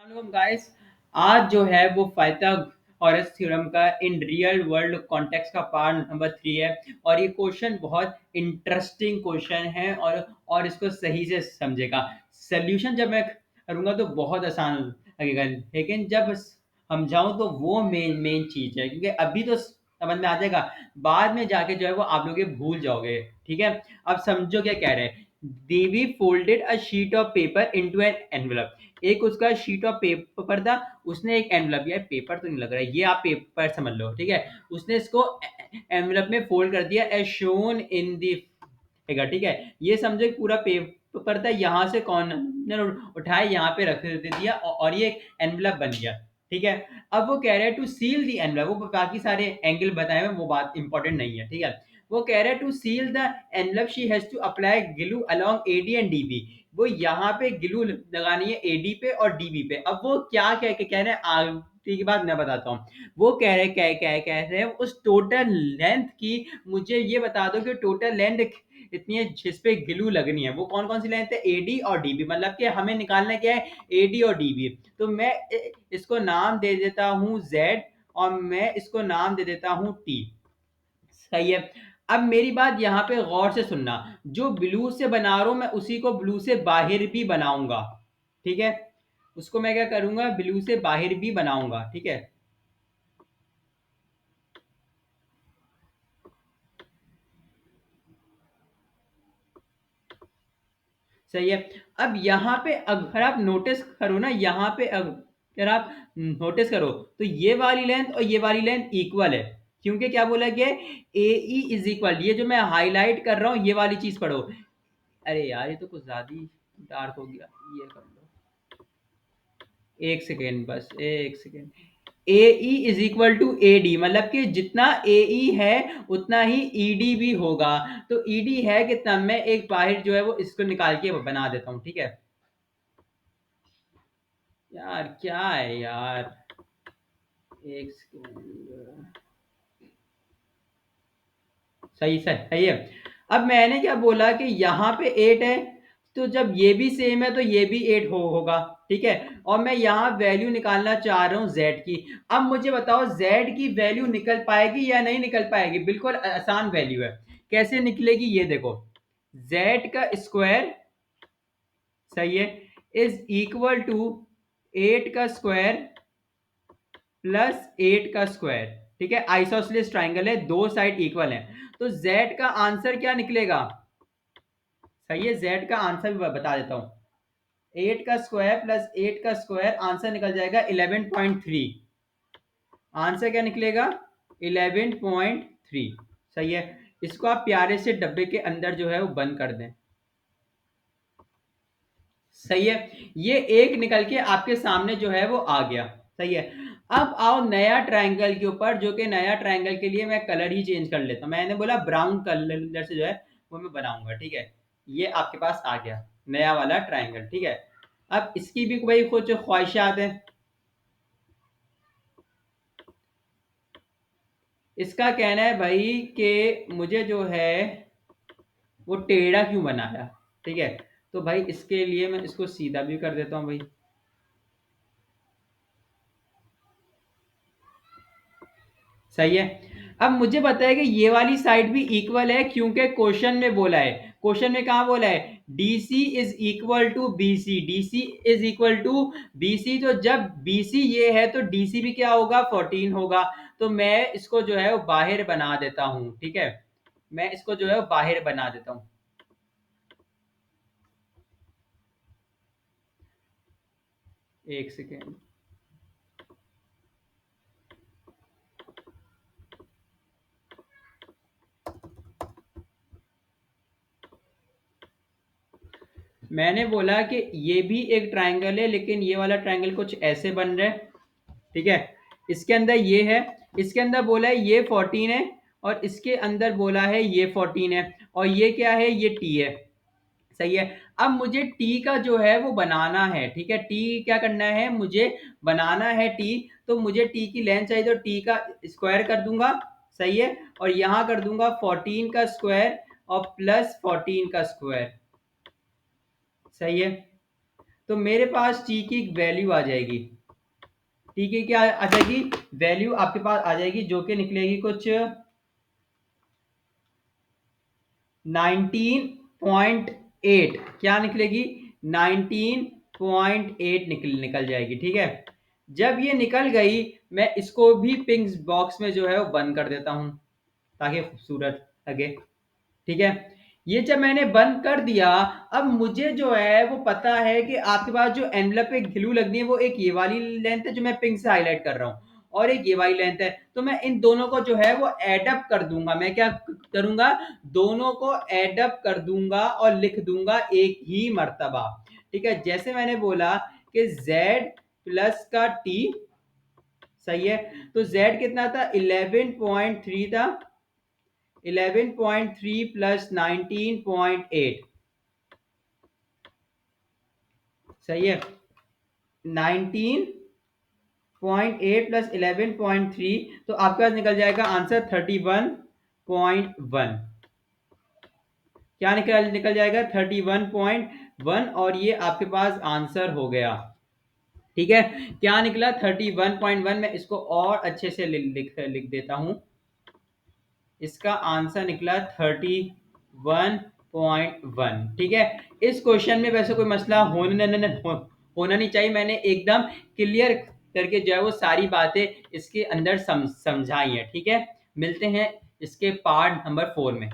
Guys, आज जो है वो पाइथागोरस थ्योरम का इन रियल वर्ल्ड कॉन्टेक्स्ट का पार्ट नंबर 3 है। और ये क्वेश्चन बहुत इंटरेस्टिंग क्वेश्चन है और इसको सही से समझेगा। सॉल्यूशन जब मैं करूंगा तो बहुत आसान लगेगा, लेकिन जब समझाऊं तो वो मेन मेन चीज है, क्योंकि अभी तो समझ में आ जाएगा, बाद में जाके जो है वो आप लोग ये भूल जाओगे। ठीक है, अब समझो क्या कह रहे हैं। Devi folded a sheet of paper into an envelope. एक उसका शीट ऑफ पेपर था, उसने एक एनवलप, यार पेपर तो नहीं लग रहा है, ये आप पेपर समझ लो। ठीक है, उसने इसको एनवलप में फोल्ड कर दिया as shown in the figure. ठीक है, ये समझो कि पूरा पेपर था, यहाँ से कॉर्नर उठाए यहाँ पे रख दिया और ये एक एनवलप बन गया। ठीक है, अब वो कह रहे हैं टू सील दी एनवलप, वो बाकी सारे एंगल बताए हुए वो बात इंपॉर्टेंट नहीं है। ठीक है, वो कह रहे हैं to seal the envelope she has to apply glue along AD and DB. वो यहाँ पे ग्लू लगानी है एडी पे और डीबी पे। अब वो क्या कह रहे हैं आगे की बात मैं बताता हूँ। वो कह रहे हैं उस टोटल लेंथ की मुझे ये बता दो कि टोटल लेंथ इतनी है जिस पे ग्लू लगनी है, वो कौन कौन सी लेंथ है, एडी और डीबी। मतलब कि हमें निकालना क्या है, एडी और डीबी। तो मैं इसको नाम दे देता हूँ जेड और मैं इसको नाम दे देता हूँ टी। सही है, अब मेरी बात यहाँ पे गौर से सुनना। जो ब्लू से बना रहा हूं मैं उसी को ब्लू से बाहर भी बनाऊंगा। ठीक है, उसको मैं क्या करूंगा, ब्लू से बाहर भी बनाऊंगा। ठीक है, सही है। अब यहाँ पे अगर आप नोटिस करो ना, यहाँ पे अगर आप नोटिस करो तो ये वाली लेंथ और ये वाली लेंथ इक्वल है, क्योंकि क्या बोला गया है, ए ई इज इक्वल। ये जो मैं हाईलाइट कर रहा हूँ ये वाली चीज पढ़ो। अरे यार ये तो कुछ ज्यादा ही डार्क हो गया, ये कर लो। एक सेकेंड, बस एक second. A E is equal to A D, मतलब कि जितना ए ई है उतना ही ई डी भी होगा। तो ई डी है कितना, मैं एक बाहर जो है वो इसको निकाल के बना देता हूँ। ठीक है, यार क्या है यार, एक सेकेंड। सही सही है। अब मैंने क्या बोला कि यहाँ पे 8 है, तो जब ये भी सेम है तो ये भी 8 होगा। ठीक है, और मैं यहाँ वैल्यू निकालना चाह रहा हूँ z की। अब मुझे बताओ z की वैल्यू निकल पाएगी या नहीं निकल पाएगी। बिल्कुल आसान वैल्यू है, कैसे निकलेगी ये देखो। z का स्क्वायर, सही है, इज इक्वल टू 8 का स्क्वायर प्लस 8 का स्क्वायर। ठीक है, आइसोसेलेस ट्राइंगल है, दो साइड इक्वल है, तो z का आंसर क्या निकलेगा। सही है, z का आंसर भी बता देता हूं। 8 का स्क्वायर प्लस 8 का स्क्वायर, आंसर निकल जाएगा 11.3। आंसर क्या निकलेगा, 11.3। सही है, इसको आप प्यारे से डब्बे के अंदर जो है वो बंद कर दें। सही है, ये एक निकल के आपके सामने जो है वो आ गया। सही है, अब आओ नया ट्रायंगल के ऊपर, जो कि नया ट्रायंगल के लिए मैं कलर ही चेंज कर लेता हूं। मैंने बोला ब्राउन कलर से जो है वो मैं बनाऊंगा। ठीक है, ये आपके पास आ गया नया वाला ट्रायंगल। ठीक है, अब इसकी भी भाई कुछ ख्वाहिशात हैं। इसका कहना है भाई कि मुझे जो है वो टेढ़ा क्यों बनाया। ठीक है, तो भाई इसके लिए मैं इसको सीधा भी कर देता हूँ भाई। सही है, अब मुझे बताया कि ये वाली साइड भी इक्वल है, क्योंकि क्वेश्चन में बोला है, क्वेश्चन में कहा बोला है DC is equal to BC, DC is equal to BC. तो जब बीसी ये है तो डीसी भी क्या होगा, 14 होगा। तो मैं इसको जो है वो बाहर बना देता हूं। ठीक है, मैं इसको जो है वो बाहर बना देता हूं। एक सेकेंड, मैंने बोला कि ये भी एक ट्रायंगल है, लेकिन ये वाला ट्रायंगल कुछ ऐसे बन रहा है। ठीक है, इसके अंदर ये है, इसके अंदर बोला है ये 14 है, और इसके अंदर बोला है ये 14 है, और ये क्या है, ये टी है। सही है, अब मुझे टी का जो है वो बनाना है। ठीक है, टी क्या करना है, मुझे बनाना है टी। तो मुझे टी की लेंथ चाहिए, तो टी का स्क्वायर कर दूंगा। सही है, और यहां कर दूंगा 14 का स्क्वायर और प्लस 14 का स्क्वायर। सही है, तो मेरे पास टी की वैल्यू आ जाएगी। टी की क्या आ जाएगी? वैल्यू आपके पास आ जाएगी जो कि निकलेगी कुछ 19.8। क्या निकलेगी? 19.8 निकल जाएगी। ठीक है, जब ये निकल गई मैं इसको भी पिंक बॉक्स में जो है वो बंद कर देता हूं ताकि खूबसूरत लगे। ठीक है, ये जब मैंने बंद कर दिया, अब मुझे जो है वो पता है कि आपके पास जो एनवलप पे ग्लू लगनी है वो एक ये वाली लेंथ है जो मैं पिंक से हाईलाइट कर रहा हूँ, और एक ये वाली लेंथ है। तो मैं इन दोनों को जो है वो एडअप कर दूंगा। मैं क्या करूंगा? दोनों को एडअप कर दूंगा और लिख दूंगा एक ही मर्तबा। ठीक है, जैसे मैंने बोला कि z प्लस का t, सही है, तो z कितना था? 11.3 था। 11.3 प्लस 19.8, सही है। 19.8 प्लस 11.3, तो आपके पास निकल जाएगा आंसर 31.1। क्या निकल जाएगा? 31.1, और ये आपके पास आंसर हो गया। ठीक है, क्या निकला? 31.1। मैं इसको और अच्छे से लिख देता हूं। इसका आंसर निकला 31.1। ठीक है, इस क्वेश्चन में वैसे कोई मसला होना नहीं चाहिए। मैंने एकदम क्लियर करके जो है वो सारी बातें इसके अंदर समझाई है। ठीक है, मिलते हैं इसके पार्ट नंबर 4 में।